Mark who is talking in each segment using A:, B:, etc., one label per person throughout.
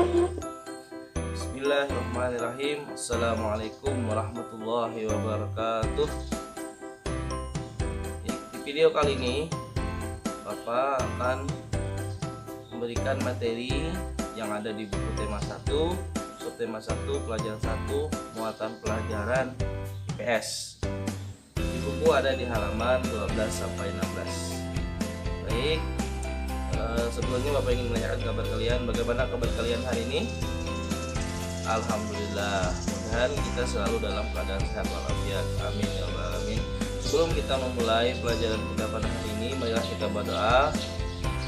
A: Bismillahirrahmanirrahim. Assalamualaikum warahmatullahi wabarakatuh. Di video kali ini Bapak akan memberikan materi yang ada di buku tema 1, subtema 1, pelajaran 1, muatan pelajaran IPS. Di buku ada di halaman 12 sampai 16. Baik, sebelumnya Bapak ingin menanyakan kabar kalian. Bagaimana kabar kalian hari ini? Alhamdulillah, mudah-mudahan kita selalu dalam keadaan sehat walafiat. Amin ya rabbal alamin. Sebelum kita memulai pelajaran kita pada hari ini, marilah kita berdoa.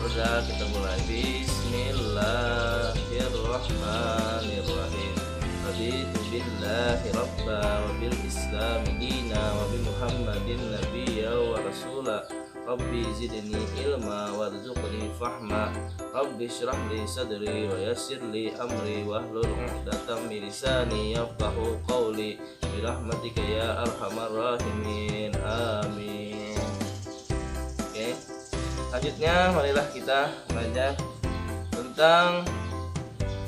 A: Kita mulai. Bismillahirrahmanirrahim. Raditu billahi rabba wa bil islami dina wa bi muhammadin nabiyya wa rasula. Rabbi zidni ilma warzuqni fahma. Rabbi shrah li sadri wa yassir li amri wahlul 'uqdatam min lisani yafqahu qawli bi rahmatika ya arhamar rahimin. Amin. Oke. Selanjutnya marilah kita belajar tentang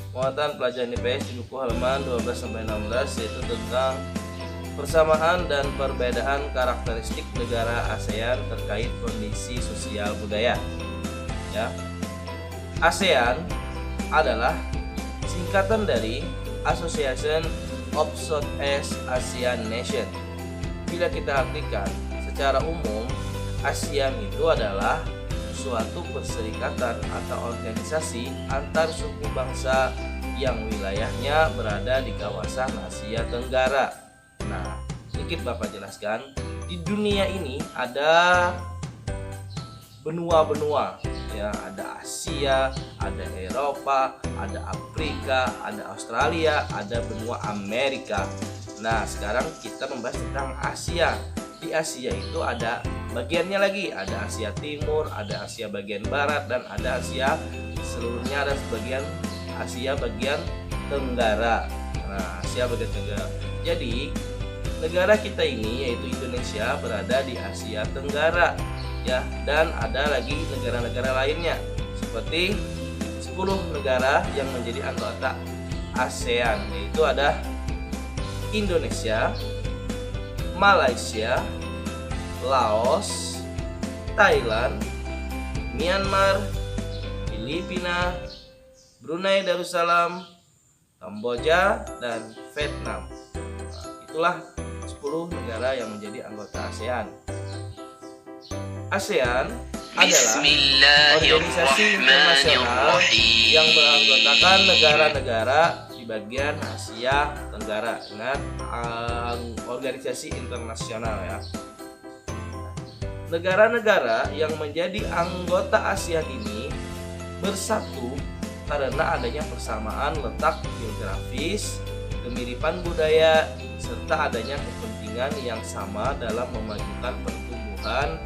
A: muatan pelajaran IPS di buku halaman 12 sampai 16, yaitu tentang persamaan dan perbedaan karakteristik negara ASEAN terkait kondisi sosial budaya. Ya. ASEAN adalah singkatan dari Association of Southeast Asian Nations. Bila kita artikan secara umum, ASEAN itu adalah suatu perserikatan atau organisasi antar suku bangsa yang wilayahnya berada di kawasan Asia Tenggara. Nah, sedikit Bapak jelaskan, di dunia ini ada benua-benua, ya, ada Asia, ada Eropa, ada Afrika, ada Australia, ada benua Amerika. Nah, sekarang kita membahas tentang Asia. Di Asia itu ada bagiannya lagi, ada Asia Timur, ada Asia bagian Barat, dan ada Asia seluruhnya, ada sebagian Asia bagian Tenggara. Nah, Asia bagian Tenggara. Jadi negara kita ini yaitu Indonesia berada di Asia Tenggara, ya, dan ada lagi negara-negara lainnya seperti 10 negara yang menjadi anggota ASEAN, yaitu ada Indonesia, Malaysia, Laos, Thailand, Myanmar, Filipina, Brunei Darussalam, Kamboja, dan Vietnam. Nah, itulah 10 negara yang menjadi anggota ASEAN. ASEAN adalah organisasi internasional yang beranggotakan negara-negara di bagian Asia Tenggara. Ingat, organisasi internasional, ya. Negara-negara yang menjadi anggota ASEAN ini bersatu karena adanya persamaan letak geografis, kemiripan budaya, serta adanya kepentingan yang sama dalam memajukan pertumbuhan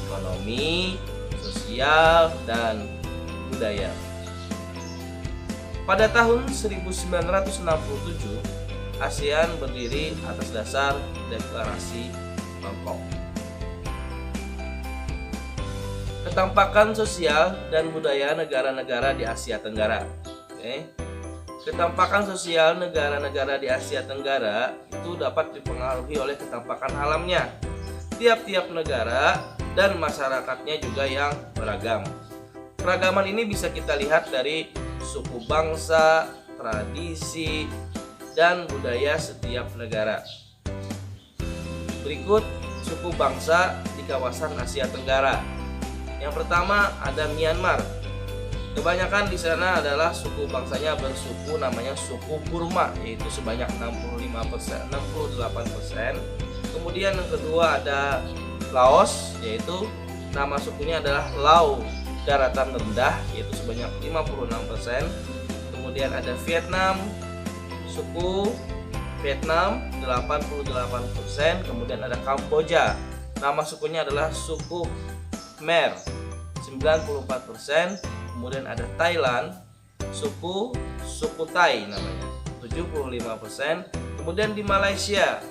A: ekonomi, sosial, dan budaya. Pada tahun 1967, ASEAN berdiri atas dasar Deklarasi Bangkok. Ketampakan sosial dan budaya negara-negara di Asia Tenggara. Ketampakan sosial negara-negara di Asia Tenggara itu dapat dipengaruhi oleh ketampakan alamnya. Tiap-tiap negara dan masyarakatnya juga yang beragam. Keragaman ini bisa kita lihat dari suku bangsa, tradisi, dan budaya setiap negara. Berikut suku bangsa di kawasan Asia Tenggara. Yang pertama ada Myanmar. Kebanyakan di sana adalah suku bangsanya bersuku namanya suku Burma, yaitu sebanyak 68%. Kemudian yang kedua ada Laos, yaitu nama sukunya adalah Lao daratan rendah, yaitu sebanyak 56%. Kemudian ada Vietnam, suku Vietnam 88%. Kemudian ada Kamboja, nama sukunya adalah suku Khmer 94%. Kemudian ada Thailand, suku Thai namanya 75%. Kemudian di Malaysia,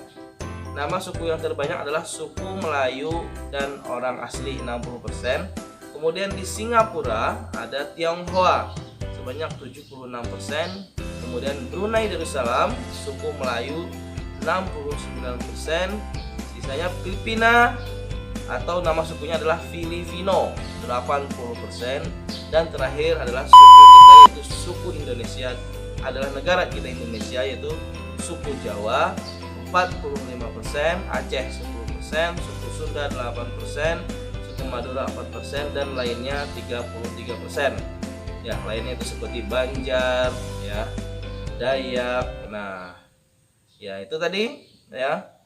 A: nama suku yang terbanyak adalah suku Melayu dan orang asli 60%. Kemudian di Singapura ada Tionghoa sebanyak 76%. Kemudian Brunei Darussalam suku Melayu 69%. Sisanya Filipina atau nama sukunya adalah Filipino 80%. Dan terakhir adalah suku kita yaitu suku Indonesia, adalah negara kita Indonesia, yaitu suku Jawa 45%, Aceh 10%, suku Sunda 8%, suku Madura 4%, dan lainnya 33%. Ya, lainnya itu seperti Banjar, ya, Dayak. Nah, ya itu tadi ya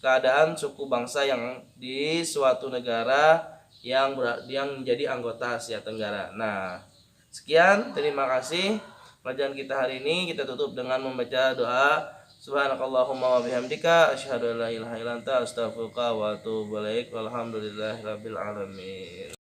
A: keadaan suku bangsa yang di suatu negara yang menjadi anggota Asia Tenggara. Nah, sekian, terima kasih pelajaran kita hari ini. Kita tutup dengan membaca doa. Subhanakallahumma wa bihamdika asyhadu an la ilaha illa anta astaghfiruka wa atubu ilaik. Walhamdulillahirabbil alamin.